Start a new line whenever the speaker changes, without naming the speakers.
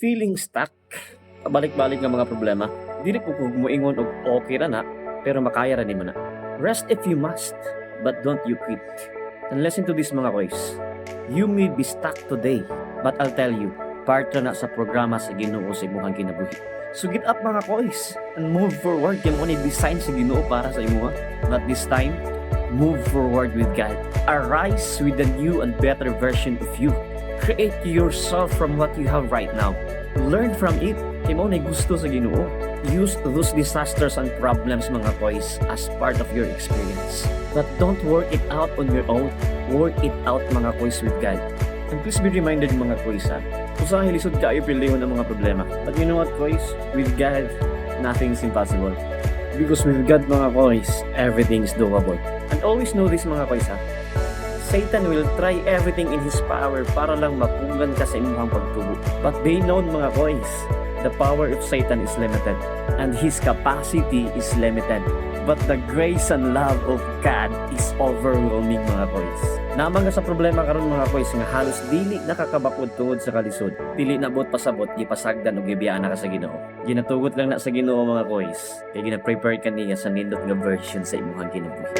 feeling stuck, pabalik-balik nga mga problema, dili po kog moingon og okay ra na, pero makaya ra nimo na. Rest if you must, but don't you quit. And listen to this mga koys. You may be stuck today, but I'll tell you, part ra na sa programa sa Ginoo sa imong kinabuhi. So get up mga koys and move forward. Kaya mo ni design sa Ginoo para sa imo. But this time, move forward with God. Arise with a new and better version of you. Create yourself from what you have right now. Learn from it. Kaya mo na gusto sa Ginoo. Use those disasters and problems mga koys as part of your experience. But don't work it out on your own. Work it out mga koys with God. And please be reminded mga koys ha. Usahay lisod ka ay pilihon ang mga problema. But you know what koys? With God, nothing is impossible. Because with God mga koys, everything is doable. And always know this mga koys ha. Satan will try everything in his power para lang mapugan ka sa imong pagtubo. But they know mga koys, the power of Satan is limited and his capacity is limited. But the grace and love of God is overwhelming mga koys. Naman nga sa problema karon mga koys nga halos dili nakakabakod tungod sa kalisod. Dili na bot pasabot gipasagdan og gibiyaan na ka sa Ginoo. Ginatugot lang na sa Ginoo mga koys. Kay gina-prepare ka niya sa nindot nga version sa imong kinabuhi.